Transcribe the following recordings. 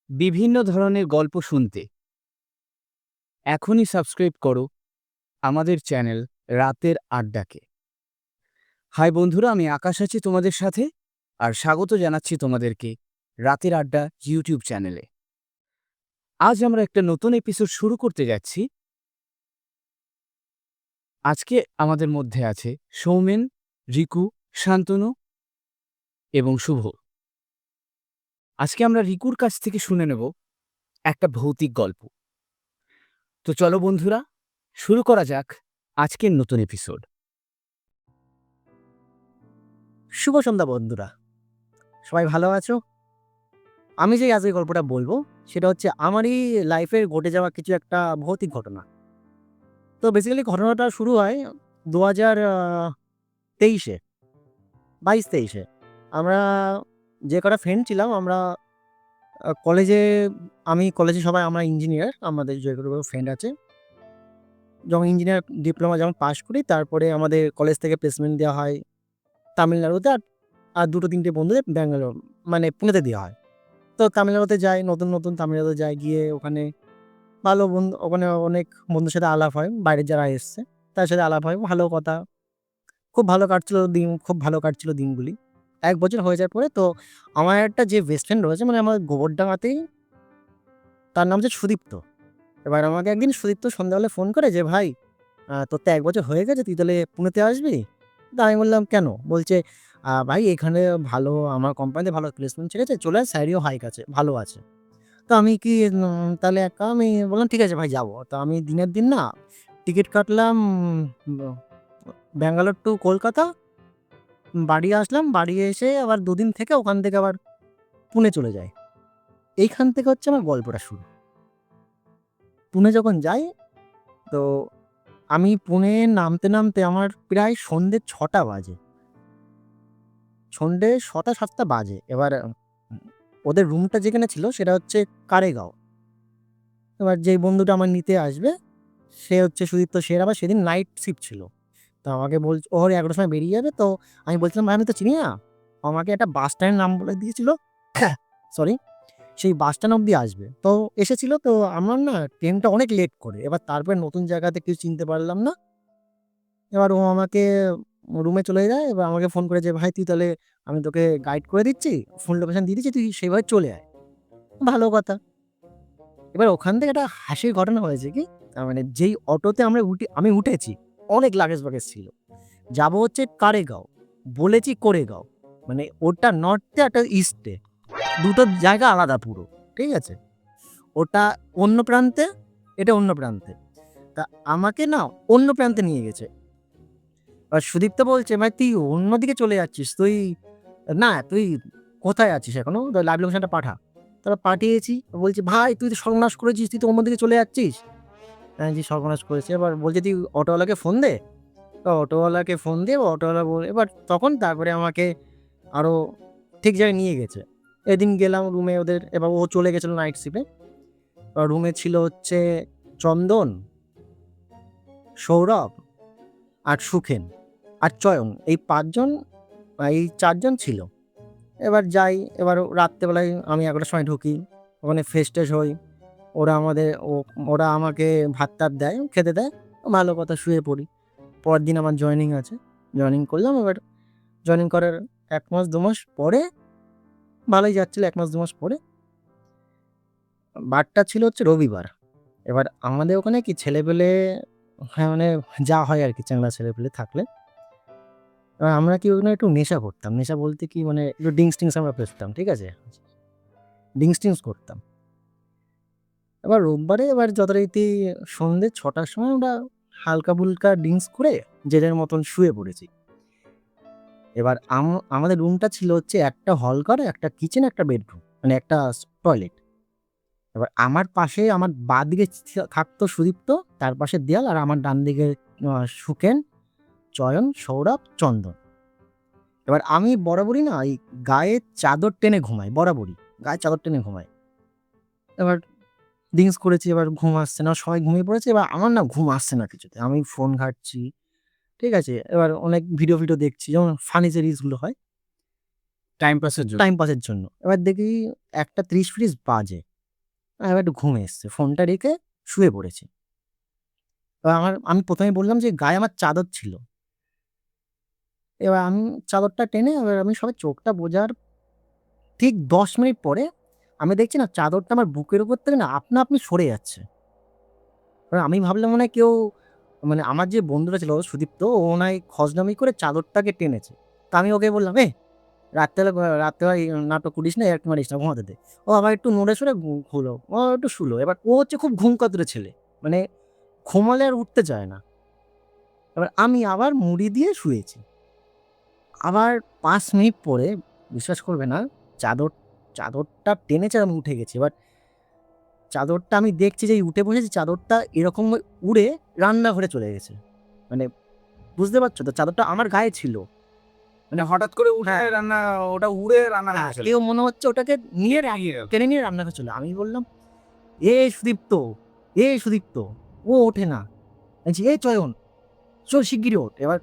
বিভিন্ন ধরনের গল্প শুনতে এখনই সাবস্ক্রাইব করো আমাদের চ্যানেল রাতের আড্ডাকে। হাই বন্ধুরা, আমি আকাশ আছি তোমাদের সাথে, আর স্বাগত জানাচ্ছি তোমাদেরকে রাতের আড্ডা ইউটিউব চ্যানেলে। আজ আমরা একটা নতুন এপিসোড শুরু করতে যাচ্ছি। আজকে আমাদের মধ্যে আছে সৌমেন, রিকু, শান্তনু এবং শুভ। আজকে আমরা রিকুর কাছ থেকে শুনে নেব একটা ভৌতিক গল্প। তো চলো বন্ধুরা, শুরু করা যাক আজকের নতুন এপিসোড। শুভ সন্ধ্যা বন্ধুরা, সবাই ভালো আছো? আমি যে আজকে গল্পটা বলবো সেটা হচ্ছে আমারই লাইফের ঘটে যাওয়া কিছু একটা ভৌতিক ঘটনা। তো বেসিক্যালি ঘটনাটা শুরু হয় 2023-এ, 22-23-এ। আমরা যে কটা ফ্রেন্ড ছিলাম, আমরা কলেজে, আমি কলেজে, সবাই আমরা ইঞ্জিনিয়ার, আমাদের যে কটা ফ্রেন্ড আছে। যখন ইঞ্জিনিয়ার ডিপ্লোমা যখন পাশ করি, তারপরে আমাদের কলেজ থেকে প্লেসমেন্ট দেওয়া হয় তামিলনাড়ুতে, আর দুটো তিনটে বন্ধুদের ব্যাঙ্গালোর মানে পুনেতে দেওয়া হয়। তো তামিলনাড়ুতে যাই, নতুন তামিলনাড়ুতে যাই, গিয়ে ওখানে ভালো বন্ধু, ওখানে অনেক বন্ধুর সাথে আলাপ হয়, বাইরের যারা এসছে তার সাথে আলাপ হয়, ভালো কথা, খুব ভালো কাটছিল দিন, খুব ভালো কাটছিল দিনগুলি। ১ বছর হয়ে যাওয়ার পরে তো আমার একটা যে বেস্ট ফ্রেন্ড রয়েছে, মানে আমার গোবরডাঙ্গাতেই, তার নাম হচ্ছে সুদীপ্ত। এবার আমাকে একদিন সুদীপ্ত সন্ধ্যাবেলায় ফোন করে যে, "ভাই, তোর তো ১ বছর হয়ে গেছে, তুই তাহলে পুনেতে আসবি?" তা আমি বললাম, "কেন?" বলছে, ভাই এখানে ভালো, আমার কোম্পানিতে ভালো প্লেসমেন্ট ছেড়েছে, চলে আয়, স্যালারিও হাইক আছে, ভালো আছে।" তো আমি কি তাহলে আমি বললাম, "ঠিক আছে ভাই, যাবো।" তো আমি দিনের দিন না টিকিট কাটলাম ব ব্যাঙ্গালোর টু কলকাতা। বাড়ি আসলাম। বাড়ি এসে আবার ২ দিন থেকে ওখান থেকে আবার পুনে চলে যাই। এইখান থেকে হচ্ছে আমার গল্পটা শুরু। পুনে যখন যাই, তো আমি পুনে নামতে আমার প্রায় সন্ধ্যে ৬টা বাজে। সন্ধ্যে ৬টা-৭টা বাজে। এবার ওদের রুমটা যেখানে ছিল সেটা হচ্ছে কারেগাঁও। এবার যেই বন্ধুটা আমার নিতে আসবে সে হচ্ছে সুদীপ্ত, সে আবার সেদিন নাইট শিফট ছিল। তো আমাকে ওর ১১টার সময় বেরিয়ে যাবে। তো আমি বলছিলাম, "ভাই আমি তো চিনি না।" আমাকে একটা বাস স্ট্যান্ডের নাম বলে দিয়েছিল। সরি, সেই বাস স্ট্যান্ড অব্দি আসবে। তো এসেছিল। তো আমার না ট্রেনটা অনেক লেট করে। এবার তারপরে নতুন জায়গাতে কিছু চিনতে পারলাম না। এবার ও আমাকে রুমে চলে যায়। এবার আমাকে ফোন করে যে, "ভাই তুই তাহলে, আমি তোকে গাইড করে দিচ্ছি, ফুল লোকেশন দিয়ে দিচ্ছি, তুই সেভাবে চলে আয়।" ভালো কথা। এবার ওখান থেকে একটা হাসির ঘটনা হয়েছে কি, মানে যেই অটোতে আমি উঠেছি, অনেক লাগেজ-বাগেজ ছিল। যাবো হচ্ছে কারেগাঁও, বলেছি কোরেগাঁও। মানে ওটা নর্থে, একটা ইস্টে। দুটো জায়গা আলাদা পুরো। ঠিক আছে? ওটা অন্য প্রান্তে, এটা অন্য প্রান্তে। তা আমাকে না অন্য প্রান্তে নিয়ে গেছে। আর সুদীপ্ত বলছে, "ভাই তুই অন্যদিকে চলে যাচ্ছিস। তুই কোথায় আছিস এখনো? লাইভ লোকেশনটা পাঠা।" তারপর পাঠিয়েছি। বলছে, "ভাই তুই তো সর্বনাশ করেছিস, তুই তো অন্যদিকে চলে যাচ্ছিস।" হ্যাঁ, জি সর্বনাশ করেছি। এবার বলছে, "তুই অটোওয়ালাকে ফোন দে।" তো অটোওয়ালাকে ফোন দিয়ে অটোওয়ালা এবার তখন তারপরে আমাকে আরও ঠিক জায়গায় নিয়ে গেছে। এদিন গেলাম রুমে ওদের। এবার ও চলে গেছিল নাইট শিফটে। রুমে ছিল হচ্ছে চন্দন, সৌরভ আর সুখেন আর চয়ন, এই ৫ জন, এই ৪ জন ছিল। এবার যাই, এবার রাত্রেবেলায় আমি ১১টার সময় ঢুকি। ওখানে ফ্রেশ-ট্রেশ হই। ওরা আমাদের ও ওরা আমাকে ভাত-টাত দেয়, খেতে দেয়। ভালো কথা, শুয়ে পড়ি। পরের দিন আমার জয়েনিং আছে। জয়েনিং করলাম। এবার জয়েনিং করার ১ মাস ২ মাস পরে, ভালোই যাচ্ছিল ১ মাস ২ মাস পরে, বারটা ছিল হচ্ছে রবিবার। এবার আমাদের ওখানে কি ছেলেপেলে, হ্যাঁ, মানে যা হয় আরকি চ্যাংড়া ছেলেপেলে থাকলে। এবার আমরা কি ওখানে একটু নেশা করতাম। নেশা বলতে কি, মানে একটু ড্রিংকস-টিংকস আমরা করতাম। ঠিক আছে? ড্রিংকস-টিংকস করতাম। এবার রোববারে যথারীতি সন্ধ্যে ৬টার সময় আমরা হালকা-ফুলকা ড্রিংকস করে যে যার মতন শুয়ে পড়েছি। এবার আমাদের রুমটা ছিল হচ্ছে একটা হল ঘর, একটা কিচেন, একটা বেডরুম, মানে একটা টয়লেট। এবার আমার পাশে, আমার বাঁদিকে থাকতো সুদীপ্ত, তার পাশে দেয়াল, আর আমার ডান দিকে সুখেন, চয়ন, সৌরভ, চন্দন। এবার আমি বরাবরই না এই গায়ে চাদর টেনে ঘুমাই, বরাবরই গায়ে চাদর টেনে ঘুমাই। এবার ড্রিংকস করেছি, এবার ঘুম আসছে না, সবাই ঘুমিয়ে পড়েছে। এবার আমার না ঘুম আসছে না কিছুতে। আমি ফোন ঘাঁটছি, ঠিক আছে? এবার অনেক ভিডিও দেখছি, যেমন ফানি সিরিজগুলো হয় টাইম পাসের জন্য। টাইম পাসের জন্য। এবার দেখি ১টা ৩০-৩০ বাজে। এবার একটু ঘুম এসছে, ফোনটা রেখে শুয়ে পড়েছি। এবার আমি ১ম এ বললাম যে গায়ে আমার চাদর ছিল। এবার আমি চাদরটা টেনে এবার আমি সবে চোখটা বোজার ঠিক ১০ মিনিট পরে আমি দেখছি না চাদরটা আমার বুকের উপর থেকে না আপনা আপনি সরে যাচ্ছে। এবার আমি ভাবলাম মনে হয় কেউ মানে আমার যে বন্ধুটা ছিল সুদীপ্ত, ও মনে হয় খজনামি করে চাদরটাকে টেনেছে। তা আমি ওকে বললাম, রাত্রেবেলা এই নাটক করিস না, ইয়ার্কি মারিস না, ঘুমাতে দে।" ও আবার একটু নড়ে সরে হলো। ও একটু শুলো। এবার ও হচ্ছে খুব ঘুম কাতুরে ছেলে। মানে ঘুমালে আর উঠতে চায় না। এবার আমি আবার মুড়ি দিয়ে শুয়েছি। আবার ৫ মিনিট পরে বিশ্বাস করবে না, চাদর চাদরটা টেনেছে আর আমি উঠে গেছি। এবার চাদরটা আমি দেখছি যে উঠে বসেছি, চাদরটা এরকম উড়ে রান্নাঘরে চলে গেছে। মানে বুঝতে পারছো তো? চাদরটা আমার গায়ে ছিল। মানে হঠাৎ করে উঠে হ্যাঁ। ওটা উড়ে রান্না হ্যাঁ, কেউ মনে হচ্ছে ওটাকে নিয়ে টেনে নিয়ে রান্নাঘরে চলে। আমি বললাম, "এ সুদীপ্ত, এ সুদীপ্ত।" ও ওঠে না। আমি বলছি, "এ চয়ন, চল শিগগিরই ওঠ।" এবার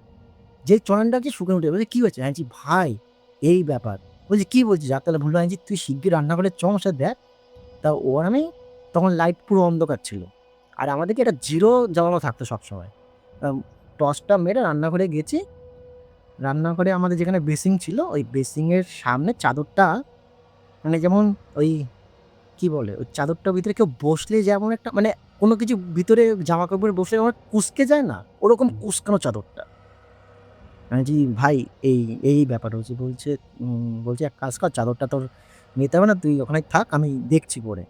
যে চয়নটাকে শুকনো উঠে বলছে, "কি হয়েছে?" আমি বলছি, "ভাই এই ব্যাপার।" বলছে, "কি বলছিস?" রাত্রেবেলা ভুল আমি বলছি, "তুই শিগগির রান্নাঘরে চ আমার সাথে দেখ।" তা ও আর আমি তখন লাইট পুরো অন্ধকার ছিল। আর আমাদেরকে একটা 0 জ্বালানো থাকতো সবসময়। টর্চটা মেরে রান্নাঘরে গেছি। রান্নাঘরে আমাদের যেখানে বেসিন ছিল, ওই বেসিনের সামনে চাদরটা মানে যেমন ওই কি বলে? ওই চাদরটার ভিতরে কেউ বসলে যেমন একটা মানে কোনো কিছু ভিতরে জামাকাপড়ে বসলে যেমন কুঁচকে যায় না? ওরকম কুঁচকানো চাদরটা। আমি বলছি, "ভাই এই ব্যাপার হচ্ছে।" বলছে, "এক কাজ কর, চাদরটা তোর নিতে হবে না। তুই ওখানেই থাক, আমি দেখছি পরে।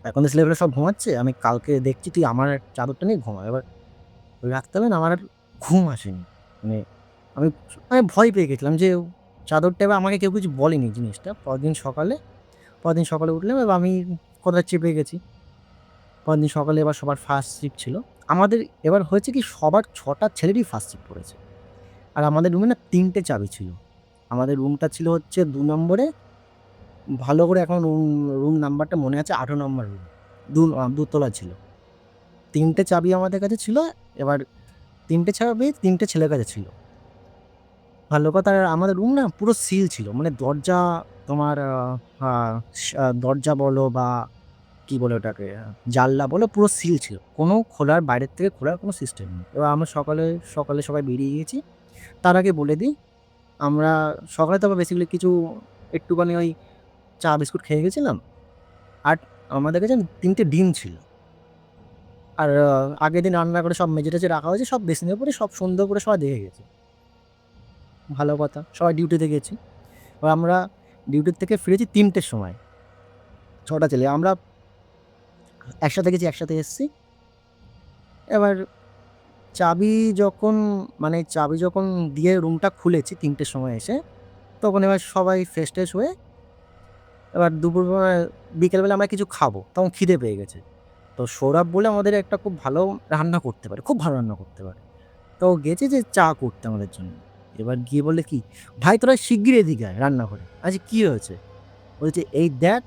এখন তো ছেলেপেলে সব ঘুমাচ্ছে। আমি কালকে দেখছি, তুই আমার চাদরটা নিয়ে ঘুমা।" এবার ওই রাত্রেবেলা না আমার আর ঘুম আসেনি। মানে আমি আমি ভয় পেয়ে গেছিলাম যে চাদরটা এবার আমাকে কেউ কিছু বলেনি জিনিসটা। পরদিন সকালে উঠলাম এবার আমি কোথায় চেপে গেছি। পরের দিন সকালে এবার সবার ফার্স্ট শিফট ছিল। আমাদের এবার হয়েছে কি সবার ৬ টা ছেলেরই ফার্স্ট শিফট পড়েছে। আর আমাদের রুমে না ৩ টে চাবি ছিল। আমাদের রুমটা ছিল হচ্ছে ২ নম্বরে। ভালো করে এখন রুম নাম্বারটা মনে আছে, ১৮ নম্বর রুম। দোতলা ছিল। ৩ টে চাবি আমাদের কাছে ছিল। এবার ৩ টে চাবি ৩ টে ছেলের কাছে ছিল। ভালো কথা, আর আমাদের রুম না পুরো সিল ছিল। মানে দরজা তোমার আ দরজা বলো বা কি বলে ওটাকে? জানলা বলো পুরো সিল ছিল। কোনো খোলার বাইরের থেকে খোলার কোনো সিস্টেম নেই। এবার আমরা সকালে সবাই বেরিয়ে গেছি। তার আগে বলে দিই, আমরা সকালে তো আবার বেসিক্যালি কিছু একটুখানি ওই চা বিস্কুট খেয়ে গেছিলাম। আর আমাদের কাছে ৩ টে ডিম ছিল। আর আগের দিন রান্না করে সব মেজে-টেজে রাখা হয়েছে। সব বেসিনের উপরে সব সুন্দর করে সবাই দেখে গেছে। ভালো কথা। সবাই ডিউটিতে গেছি। এবার আমরা ডিউটির থেকে ফিরেছি ৩ টের সময়। ৬ টা ছেলে। আমরা একসাথে গেছি, একসাথে এসেছি। এবার চাবি চাবি যখন দিয়ে রুমটা খুলেছি ৩ টের সময় এসে, তখন এবার সবাই ফ্রেশ-ট্রেশ হয়ে এবার বিকেলবেলা আমরা কিছু খাবো। তখন খিদে পেয়ে গেছে। তো সৌরভ বলে আমাদের একটা খুব ভালো রান্না করতে পারে, খুব ভালো রান্না করতে পারে। তো ও গেছে যে চা করতে আমাদের জন্য। এবার গিয়ে বললে কি, "ভাই তোরা শিগগির এদিকে আয় রান্নাঘরে।" আমি বলছি, "কি হয়েছে?" বলছে, "এই দেখ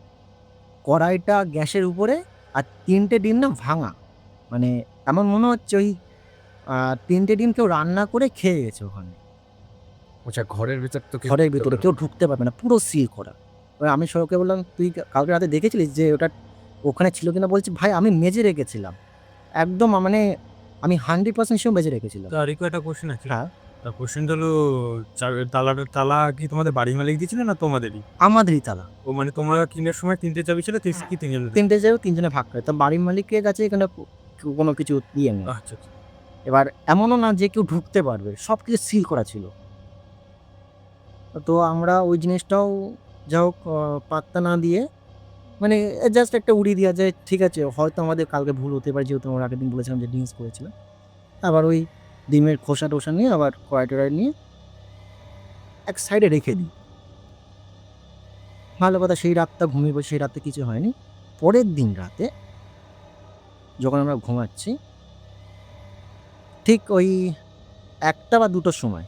কড়াইটা গ্যাসের উপরে আর ৩ টে ডিম না ভাঙা।" মানে এমন মনে হচ্ছে ওই ৩ টে ডিম কেউ রান্না করে খেয়ে গেছে ওখানে। আচ্ছা, ঘরের ভেতর তো ঘরের ভেতরে কেউ ঢুকতে পারবে না। পুরো সিল করা। এবার আমি সৌরভকে বললাম, "তুই কালকে রাতে দেখেছিলিস যে ওটা ওখানে ছিল কিনা?" বলছে, "ভাই আমি মেজে রেখেছিলাম। একদম মানে আমি 100% শিওর মেজে রেখেছিলাম।" তো আরেকও একটা কোশ্চেন আছে। হ্যাঁ, কোশ্চেনটা হলো তালা কি তোমাদের বাড়ির মালিক দিয়েছিল না তোমাদেরই? আমাদেরই তালা। ও মানে তোমরা কিনার সময় ৩ টে চাবি ছিল, কি ৩ জনের? ৩ টে জায়গায় ৩ জনে ভাগ করে। তো বাড়ির মালিকের কাছে এখানে কোনো কিছু ইয়ে নেই। আচ্ছা, আচ্ছা। এবার এমনও না যে কেউ ঢুকতে পারবে। সবকিছু সিল করা ছিল। তো আমরা ওই জিনিসটাও যা হোক পাত্তা না দিয়ে মানে জাস্ট একটা উড়িয়ে দেওয়া যায়, ঠিক আছে হয়তো আমাদের কালকে ভুল হতে পারে, যেহেতু আমরা আগের দিন বলেছিলাম যে ড্রিঙ্কস করেছিলাম। আবার ওই ডিমের খোসা-টোসা নিয়ে আবার কড়াই-টড়াই নিয়ে এক সাইডে রেখে দিই। ভালো কথা, সেই রাতটা ঘুমিয়ে পড়ি, সেই রাতে কিছু হয়নি। পরের দিন রাতে যখন আমরা ঘুমাচ্ছি, ঠিক ওই ১টা বা ২টোর সময়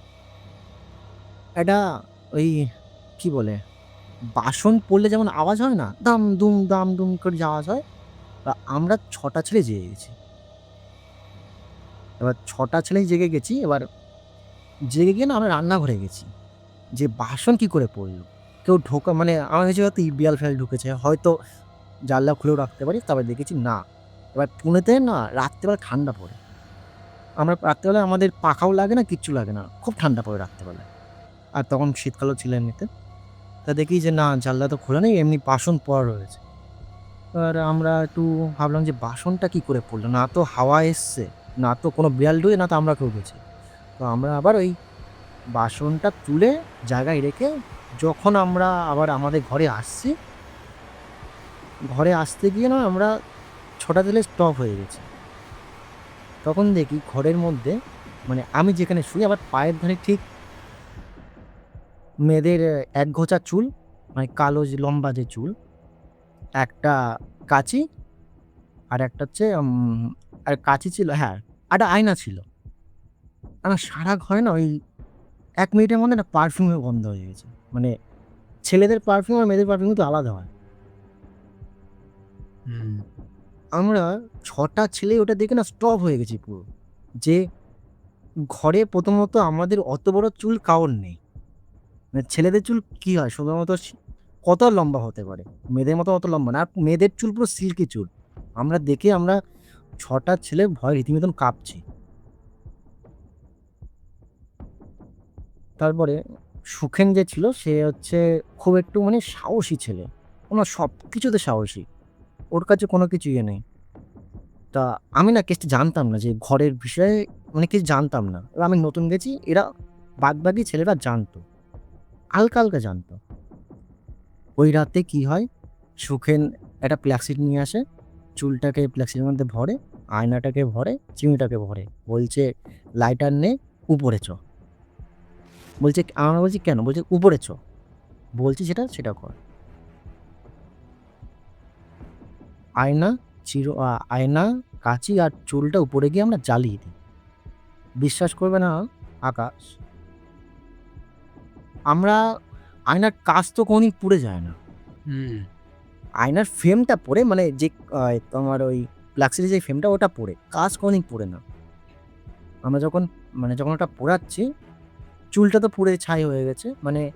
একটা ওই কি বলে? বাসন পড়লে যেমন আওয়াজ হয় না? দাম দুম, দাম দুম করে যে আওয়াজ হয়, আমরা ৬ টা ছেলে জেগে গেছি। এবার ৬ টা ছেলেই জেগে গেছি। এবার জেগে গিয়ে না আমরা রান্নাঘরে গেছি। যে বাসন কি করে পড়ল? কেউ ঢোকা মানে আমার কাছে হয়তো বিড়াল-ফিড়াল ঢুকেছে। হয়তো জানলা খুলেও রাখতে পারি, তারপর দেখেছি না। এবার পুনেতে না রাত্রেবেলা ঠান্ডা পড়ে। আমরা রাত্রেবেলায় আমাদের পাখাও লাগে না, কিচ্ছু লাগে না। খুব ঠান্ডা পড়ে রাত্রেবেলায়। আর তখন শীতকালও ছিল এমনিতে। তা দেখি যে না, জানলা তো খোলা নেই, এমনি বাসন পড়া রয়েছে। এবার আমরা একটু ভাবলাম যে বাসনটা কি করে পড়লো? না তো হাওয়া এসছে, না তো কোনো বিড়াল ঢুকে, না তো আমরা কেউ গেছি। তো আমরা আবার ওই বাসনটা তুলে জায়গায় রেখে যখন আমরা আবার আমাদের ঘরে আসছি, ঘরে আসতে গিয়ে না আমরা ছটা তেলে স্টপ হয়ে গেছি। তখন দেখি ঘরের মধ্যে, মানে আমি যেখানে শুই আমার পায়ের ধারে ঠিক মেয়েদের এক গোছা চুল, মানে কালো যে লম্বা যে চুল, একটা কাঁচি, আর একটা হচ্ছে আর কাঁচি ছিল, হ্যাঁ, একটা আয়না ছিল। আমার সারা ঘরে না ওই ১ মিনিটের মধ্যে না পারফিউমের গন্ধ হয়ে গেছে। মানে ছেলেদের পারফিউম আর মেয়েদের পারফিউম তো আলাদা হয়। আমরা ৬টা ছেলে ওটা দেখে না স্টপ হয়ে গেছি পুরো। যে ঘরে প্রথমত আমাদের অত বড় চুল কারোর নেই। মানে ছেলেদের চুল কি হয় সাধারণত কত লম্বা হতে পারে? মেয়েদের মতো অত লম্বা না। আর মেয়েদের চুল পুরো সিল্কি চুল। আমরা দেখে ৬টা ছেলে ভয়ে রীতিমতন কাঁপছি। তারপরে সুখেন যে ছিল সে হচ্ছে খুব একটু মানে সাহসী ছেলে। ওনার সবকিছুতে সাহসী। ওর কাছে কোনো কিছু ইয়ে নেই। তা আমি না কেসটা জানতাম না যে ঘরের বিষয়ে, মানে কিছু জানতাম না। এবার আমি নতুন গেছি, এরা বাদবাকি ছেলেরা জানতো। হালকা, হালকা জানতো। ওই রাতে কি হয়, সুখেন একটা প্লাস্টিক নিয়ে আসে, চুলটাকে প্লাস্টিকের মধ্যে ভরে, আয়নাটাকে ভরে, চিমনিটাকে ভরে। বলছে, "লাইটার নে, উপরে চ।" বলছে, আমরা বলছি, "কেন?" বলছে, "উপরে চ।" বলছি সেটা কর। আয়না, আয়না, কাঁচি আর চুলটা উপরে গিয়ে আমরা জ্বালিয়ে দিই। বিশ্বাস করবে না আকাশ, আমরা আয়নার কাঁচ তো কোনদিন পুড়ে যায় না। আয়নার ফ্রেমটা পড়ে, মানে যে তোমার ওই প্লাস্টিকের যে ফ্রেমটা ওটা পড়ে, কাঁচ কোনদিন পুড়ে না। আমরা যখন ওটা পোড়াচ্ছি, চুলটা তো পুড়ে ছাই হয়ে গেছে। মানে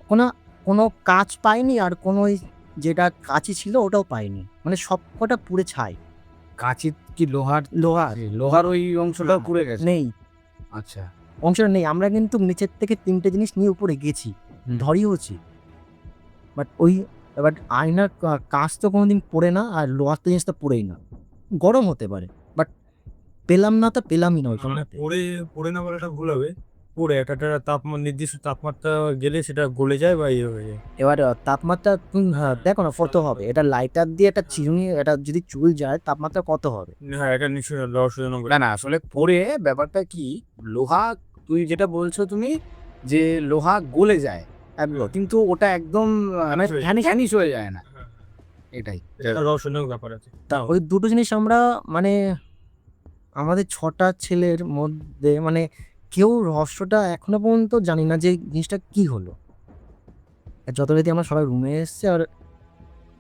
কোনো কোনো কাঁচ পাইনি, আর কোনো ওই যেটা কাঁচি ছিল ওটাও পাইনি। মানে সবকটা পুড়ে ছাই। কাঁচি কি লোহার? লোহার লোহার ওই অংশটাও না, পুড়ে গেছে? নেই, আচ্ছা। অংশটা নেই। আমরা কিন্তু নিচের থেকে ৩টে জিনিস নিয়ে উপরে গেছি, ধরিয়েওছি। বাট ওই এবার আয়নার কাঁচ তো কোনোদিন পোড়ে না, আর লোহার তো জিনিস তো পোড়েই না। গরম হতে পারে, বাট পেলাম না তো পেলামই না মানে ওইখানটাতে। পড়ে না বলাটা ভুল হবে। পড়ে একটা নির্দিষ্ট তাপমাত্রা গেলে সেটা গলে যায় বা ইয়ে হয়ে যায়। এবার তাপমাত্রা তুমি দেখো না কত হবে? এটা লাইটার দিয়ে একটা চিরুনি, এটা যদি চুল যায় তাপমাত্রা কত হবে? হ্যাঁ, এটা নিশ্চয়ই রহস্যজনক। না, না, আসলে পড়ে ব্যাপারটা কি, লোহা, তুই যেটা বলছো তুমি যে লোহা গলে যায়, একদম। কিন্তু ওটা একদম মানে ভ্যানিশ হয়ে যায় না। হ্যাঁ, এটাই। এটা রহস্যজনক ব্যাপার আছে। তা ওই দুটো জিনিস আমরা, মানে আমাদের ৬টা ছেলের মধ্যে, মানে কেউ রহস্যটা এখনো পর্যন্ত জানি না যে জিনিসটা কি হলো। যথারীতি আমরা সবাই রুমে এসেছি, আর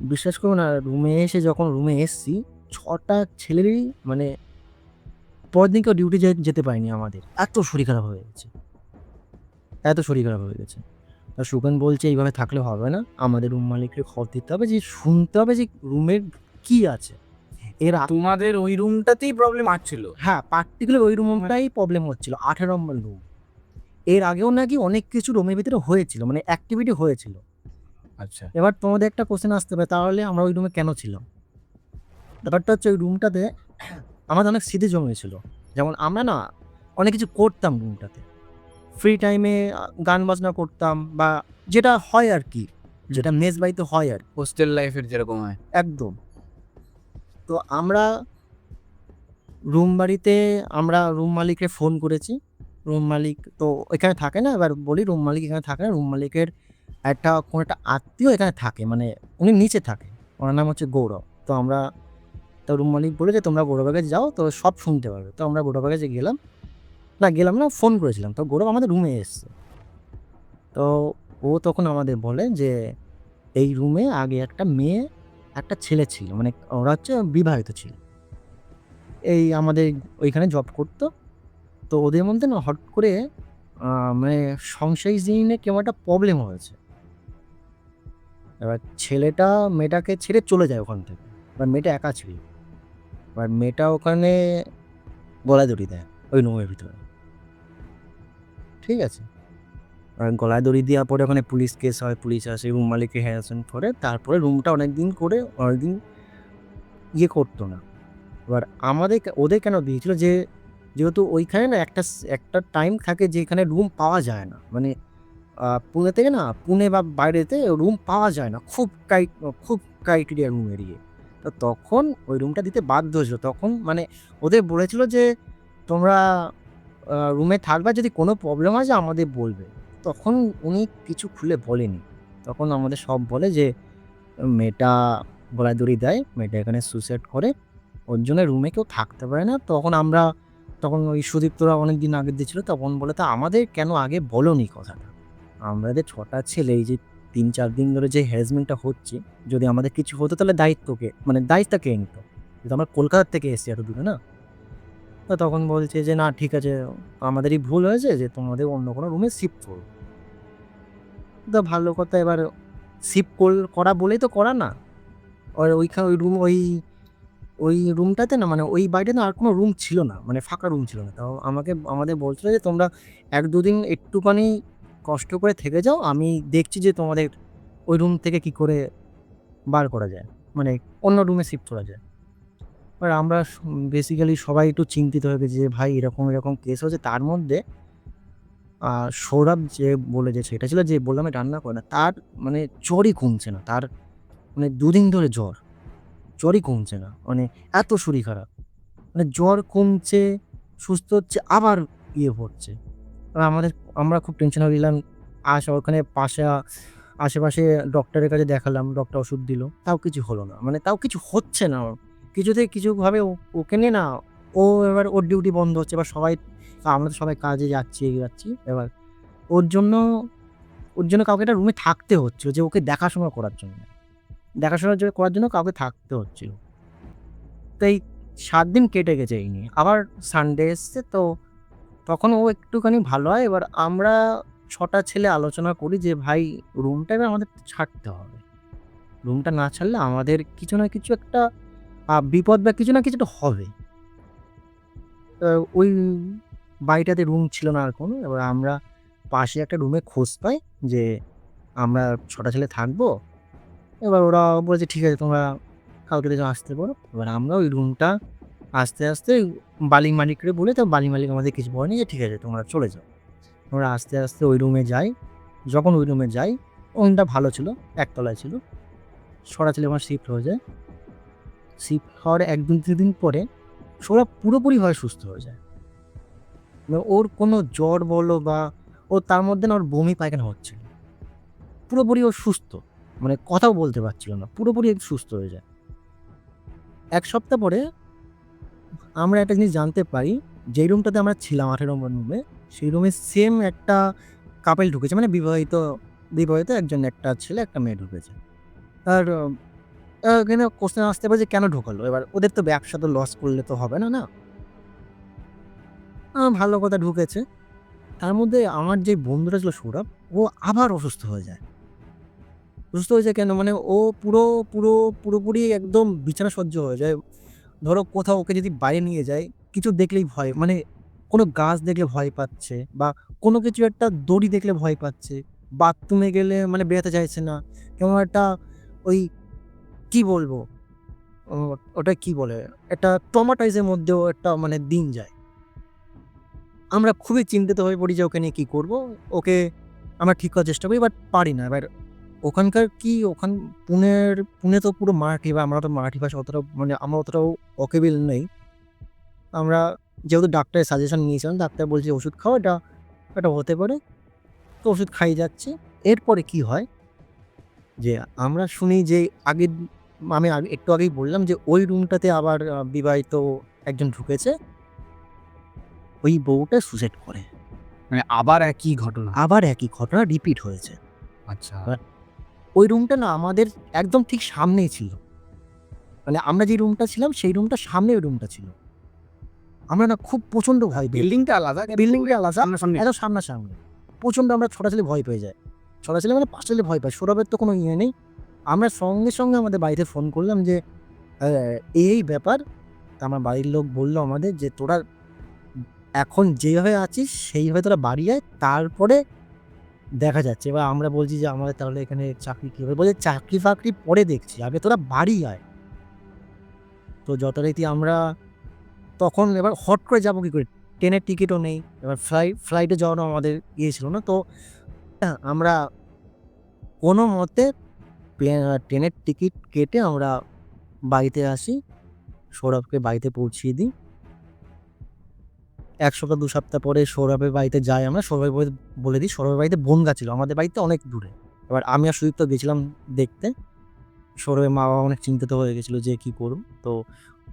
বিশ্বাস করো না, রুমে এসে যখন রুমে এসছি, ৬টা ছেলেরই মানে পরের দিন কেউ ডিউটি যেতে পারেনি আমাদের। এত শরীর খারাপ হয়ে গেছে, এত শরীর খারাপ হয়ে গেছে। তা সুখেন বলছে, "এইভাবে থাকলে হবে না। আমাদের রুম মালিককে খবর দিতে হবে, যে শুনতে হবে যে রুমের কি আছে।" তোমাদের ওই রুমটাতেই প্রবলেম আসছিল? হ্যাঁ, পার্টিকুলার ওই রুমটাই প্রবলেম হচ্ছিল, ১৮ নম্বর রুম। এর আগেও নাকি অনেক কিছু রুমের ভিতরে হয়েছিল, মানে অ্যাক্টিভিটি হয়েছিল। আচ্ছা। এবার তোমাদের একটা কোয়েশ্চেন আসতে পারে, তাহলে আমরা ওই রুমে কেন ছিলাম? ব্যাপারটা হচ্ছে ওই রুমটাতে আমাদের অনেক স্মৃতি জমেছিল। যেমন আমরা না অনেক কিছু করতাম রুমটাতে। ফ্রি টাইমে গান বাজনা করতাম, বা যেটা হয় আরকি, যেটা মেস বাড়িতে হয় আর হোস্টেল লাইফের যেরকম হয়। একদম। তো আমরা আমরা রুম মালিককে ফোন করেছি। রুম মালিক তো এখানে থাকে না। এবার বলি, রুম মালিক এখানে থাকে না। রুম মালিকের কোনো একটা আত্মীয় এখানে থাকে, মানে উনি নিচে থাকে। ওনার নাম হচ্ছে গৌরব। তো রুম মালিক বলে যে, "তোমরা গৌরবের কাছে যাও, তো সব শুনতে পারবে।" তো আমরা গৌরবের কাছে গেলাম না, ফোন করেছিলাম। তো গৌরব আমাদের রুমে এসছে। তো ও তখন আমাদের বলে যে, এই রুমে আগে একটা মেয়ে, একটা ছেলে ছিল। মানে ওরা হচ্ছে বিবাহিত ছিল। এই আমাদের ওইখানে জব করতো। তো ওদের মধ্যে না হট করে মানে সংসারিক জীবনে কেমন একটা প্রবলেম হয়েছে। এবার ছেলেটা মেয়েটাকে ছেড়ে চলে যায় ওখান থেকে। এবার মেয়েটা একা ছিল। এবার মেয়েটা ওখানে গলায় দড়ি দেয় ওই রুমের ভিতরে। ঠিক আছে? আর গলায় দড়ি দেওয়ার পরে ওখানে পুলিশ কেস হয়, পুলিশ আসে, রুম মালিককে হ্যারাসমেন্ট করে। তারপরে রুমটা অনেকদিন ইয়ে করতো না। এবার ওদের কেন দিয়েছিল যে যেহেতু ওইখানে না একটা টাইম থাকে যেখানে রুম পাওয়া যায় না। মানে পুনে থেকে না, পুনে বা বাইরেতে রুম পাওয়া যায় না। খুব ক্রাইটেরিয়া রুম এরিয়ে। তো তখন ওই রুমটা দিতে বাধ্য হয়েছিল। তখন মানে ওদের বলেছিল যে তোমরা রুমে থাকবা, যদি কোনো প্রবলেম হয় যে আমাদের বলবে। তখন উনি কিছু খুলে বলেনি। তখন আমাদের সব বলে যে মেয়েটা গলায় দড়ি দেয়, মেয়েটা এখানে সুইসাইড করে, ওর জন্য রুমে কেউ থাকতে পারে না। তখন ওই সুদীপ্তরা অনেকদিন আগের দিয়েছিল, তখন বলে তা আমাদের কেন আগে বলোনি কথাটা? আমাদের ৬টা ছেলে এই যে ৩-৪ দিন ধরে যে হ্যারাসমেন্টটা হচ্ছে, যদি আমাদের কিছু হতো তাহলে দায়িত্বটা কে নিত? যেহেতু আমরা কলকাতা থেকে এসেছি এত দূরে না? তো তখন বলছে যে না ঠিক আছে, আমাদেরই ভুল হয়েছে, যে তোমাদের অন্য কোনো রুমে শিফট করবো। তো ভালো কথা, এবার শিফট করা বলেই তো করা না। আর ওই রুমটাতে না, মানে ওই বাড়িতে না আর কোনো রুম ছিল না, মানে ফাঁকা রুম ছিল না। তাও আমাদের বলছিল যে তোমরা ১-২ দিন একটুখানি কষ্ট করে থেকে যাও, আমি দেখছি যে তোমাদের ওই রুম থেকে কি করে বার করা যায়, মানে অন্য রুমে শিফট করা যায়। এবার আমরা বেসিক্যালি সবাই একটু চিন্তিত হয়ে গেছি যে ভাই এরকম কেস হয়েছে। তার মধ্যে সৌরভ যে ছেলেটা ছিল, যে বললাম রান্না করে না, তার মানে জ্বরই কমছে না। তার মানে ২ দিন ধরে জ্বরই কমছে না। মানে এত শরীর খারাপ। মানে জ্বর কমছে, সুস্থ হচ্ছে, আবার ইয়ে হচ্ছে। আর আমরা খুব টেনশন হয়ে গেলাম। ওখানে আশেপাশে ডক্টরের কাছে দেখালাম, ডক্টর ওষুধ দিল। তাও কিছু হলো না। মানে তাও কিছু হচ্ছে না ওর। কিছুভাবে ওকে নিয়ে না, এবার ওর ডিউটি বন্ধ হচ্ছে। এবার আমরা তো সবাই কাজে যাচ্ছি, এগিয়ে যাচ্ছি। এবার ওর জন্য কাউকে একটা রুমে থাকতে হচ্ছিল, যে ওকে দেখাশোনা করার জন্য কাউকে থাকতে হচ্ছিল। তো এই ৭ দিন কেটে গেছে এই নিয়ে। আবার সানডে এসছে, তো তখন ও একটুখানি ভালো হয়। এবার আমরা ৬টা ছেলে আলোচনা করি যে ভাই রুমটা এবার আমাদের ছাড়তে হবে। রুমটা না ছাড়লে আমাদের কিছু না কিছু একটা বিপদ বা কিছু না কিছু একটা হবে। ওই বাড়িটাতে রুম ছিল না আর কোনো। এবার আমরা পাশে একটা রুমে খোঁজ পাই যে আমরা ৬টা ছেলে থাকবো। এবার ওরা বলেছে ঠিক আছে, তোমরা কালকে থেকে আসতে পারো। এবার আমরা ওই রুমটা আস্তে বালিং মালিককে বলি, তো বালিং মালিক আমাদের কিছু বলেনি, যে ঠিক আছে তোমরা চলে যাও। আমরা আস্তে ওই রুমে যাই। যখন ওই রুমে যাই, রুমটা ভালো ছিল, একতলায় ছিল। ৬টা ছেলে আমার শিফট হয়ে যায়। শিফট হওয়ার ১-২ দিন পরে সৌরভ পুরোপুরিভাবে সুস্থ হয়ে যায়। মানে ওর কোনো জ্বর বলো বা তার মধ্যে না ওর বমি পায়খানা হচ্ছিল। পুরোপুরি ও সুস্থ। মানে কথাও বলতে পারছিল না। পুরোপুরি সুস্থ হয়ে যায়। ১ সপ্তাহ পরে আমরা একটা জিনিস জানতে পারি, যেই রুমটাতে আমরা ছিলাম ১৮ নম্বর রুমে, সেই রুমে সেম একটা কাপল ঢুকেছে। মানে বিবাহিত একটা ছেলে, একটা মেয়ে ঢুকেছে। আর এখানে কোয়েশ্চেন আসতে পারে যে কেন ঢোকালো? এবার ওদের তো ব্যবসা তো লস করলে তো হবে না, না? ভালো কথা ঢুকেছে। তার মধ্যে আমার যে বন্ধুটা ছিল সৌরভ, ও আবার অসুস্থ হয়ে যায়। অসুস্থ হয়ে যায় কেন? মানে ও পুরোপুরি একদম বিছানা সজ্জ হয়ে যায়। ধরো কোথাও ওকে যদি বাইরে নিয়ে যায়, কিছু দেখলেই ভয়, মানে কোনো গাছ দেখলে ভয় পাচ্ছে, বা কোনো কিছু একটা দড়ি দেখলে ভয় পাচ্ছে। বাথরুমে গেলে মানে বেরোতে চাইছে না। কেমন একটা ওই কি বলবো? ও ওটা কি বলে? একটা ট্রমাটাইজের মধ্যেও একটা মানে দিন যায়। আমরা খুবই চিন্তিত হয়ে পড়ি যে ওকে নিয়ে কি করব? ওকে আমরা ঠিক করার চেষ্টা করি, বাট পারি না। এবার ওখানকার পুনে তো পুরো মারাঠি, বা আমরা তো মারাঠি ভাষা অতটাও, মানে আমরা অতটাও ওকেবিল নেই। আমরা যেহেতু ডাক্তারের সাজেশন নিয়েছিলাম, ডাক্তার বলছে ওষুধ খাও, এটা হতে পারে। তো ওষুধ খাইয়ে যাচ্ছি। এরপরে কি হয়, যে আমরা শুনি যে আমি একটু আগেই বললাম যে ওই রুমটাতে আবার বিবাহিত একজন ঢুকেছে। ওই বউটা সুসাইড করে। মানে আবার একই ঘটনা? আবার একই ঘটনা রিপিট হয়েছে। আচ্ছা। ওই রুমটা না আমাদের একদম ঠিক সামনেই ছিল। মানে আমরা যে রুমটা ছিলাম, সেই রুমটার সামনে ওই রুমটা ছিল। আমরা না খুব প্রচণ্ড ভয় পেয়ে, বিল্ডিংটা আলাদা? বিল্ডিংটা আলাদা, সামনাসামনি? একদম সামনাসামনি। প্রচণ্ড আমরা ৬টা ছেলে ভয় পেয়ে যাই। ৬টা ছেলে মানে ৫টা ছেলে ভয় পায়। সৌরভের তো কোনো ইয়ে নেই। আমরা সঙ্গে সঙ্গে আমাদের বাড়িতে ফোন করলাম যে এই ব্যাপার। তা আমার বাড়ির লোক বলল আমাদের যে তোরা এখন যেভাবে আছিস সেইভাবে তোরা বাড়ি আয়, তারপরে দেখা যাচ্ছে। এবার আমরা বলছি যে আমাদের তাহলে এখানে চাকরি কী হবে? বলছে চাকরি ফাকরি পরে দেখছি, আগে তোরা বাড়ি আয়। তো যথারীতি আমরা তখন এবার হট করে যাবো কী করে? ট্রেনের টিকিটও নেই, এবার ফ্লাইটে যাওয়ারও আমাদের ইয়ে ছিল না। তো আমরা কোনো মতে ট্রেনের টিকিট কেটে আমরা বাড়িতে আসি, সৌরভকে বাড়িতে পৌঁছিয়ে দিই। ১ সপ্তাহ ২ সপ্তাহ পরে সৌরভের বাড়িতে যাই আমরা। সৌরভের বাড়িতে বলে দিই, সৌরভের বাড়িতে বনগা ছিল, আমাদের বাড়িতে অনেক দূরে। এবার আমি আর সুদীপ্ত গেছিলাম দেখতে। সৌরভের মা-বাবা অনেক চিন্তিত হয়ে গেছিলো যে কী করব? তো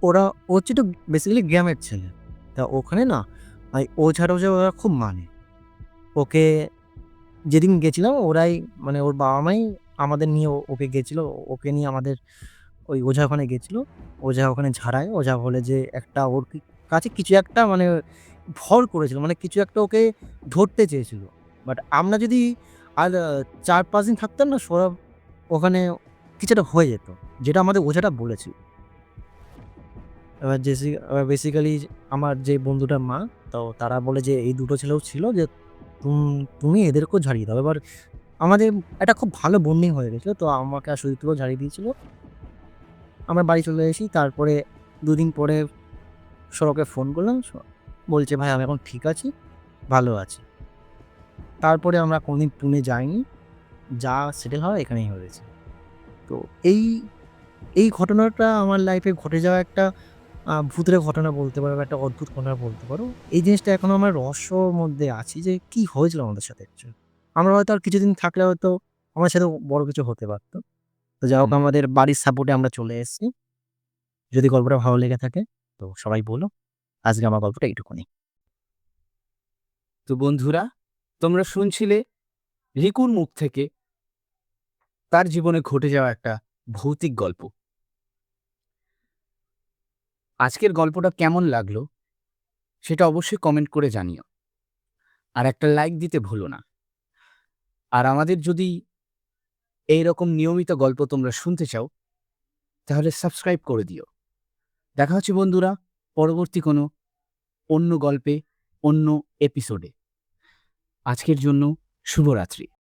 ও হচ্ছে একটু বেসিক্যালি গ্রামের ছেলে। তা ওখানে না ওঝা-টোঝা ওরা খুব মানে। ওকে যেদিন গেছিলাম ওরাই মানে ওর বাবা-মাই আমাদের নিয়ে ওকে গেছিলো। ওকে নিয়ে আমাদের ওই ওঝা ওখানে গেছিলো। ওঝা ওখানে ঝাড়ায়। ওঝা বলে যে একটা ওর কাছে কিছু একটা মানে ভর করেছিল। মানে কিছু একটা ওকে ধরতে চেয়েছিল। বাট আমরা যদি আর ৪-৫ দিন থাকতাম না, সৌরভ ওখানে কিছু একটা হয়ে যেত। যেটা আমাদের ওঝাটা বলেছিল। এবার বেসিক্যালি আমার যে বন্ধুটার মা, তো তারা বলে যে এই দুটো ছেলেও ছিল যে তুমি এদেরকেও ঝাড়িয়ে দাও। এবার আমাদের একটা খুব ভালো বন্ডিং হয়ে গেছিলো। তো আমাকে আর সুদীপ্তকেও ঝাড়িয়ে দিয়েছিল। আমরা বাড়ি চলে এসি। তারপরে ২ দিন পরে সৌরভকে ফোন করলাম। বলছে ভাই আমি এখন ঠিক আছি, ভালো আছি। তারপরে আমরা কোনোদিন পুনে যাইনি। যা সেটেল হওয়ার এখানেই হয়েছে। তো এই ঘটনাটা আমার লাইফে ঘটে যাওয়া একটা ভূতের ঘটনা বলতে পারো, বা একটা অদ্ভুত ঘটনা বলতে পারো। এই জিনিসটা এখনো আমার রহস্যর মধ্যে আছি যে কী হয়েছিল আমাদের সাথে অ্যাকচুয়ালি। আমরা হয়তো আর কিছুদিন থাকলে হয়তো আমার সাথে বড় কিছু হতে পারত। তো যাই হোক, আমাদের বাড়ির সাপোর্টে আমরা চলে এসেছি। যদি গল্পটা ভালো লেগে থাকে তো সবাই বলো। আজকে আমার গল্পটা এইটুকুনি। তো বন্ধুরা, তোমরা শুনছিলে রিকুর মুখ থেকে তার জীবনে ঘটে যাওয়া একটা ভৌতিক গল্প। আজকের গল্পটা কেমন লাগলো সেটা অবশ্যই কমেন্ট করে জানিও। আর একটা লাইক দিতে ভুলো না। আর আমাদের যদি এইরকম নিয়মিত গল্প তোমরা শুনতে চাও তাহলে সাবস্ক্রাইব করে দিও। দেখা হচ্ছে বন্ধুরা পরবর্তী কোনো অন্য গল্পে, অন্য এপিসোডে। আজকের জন্য শুভরাত্রি।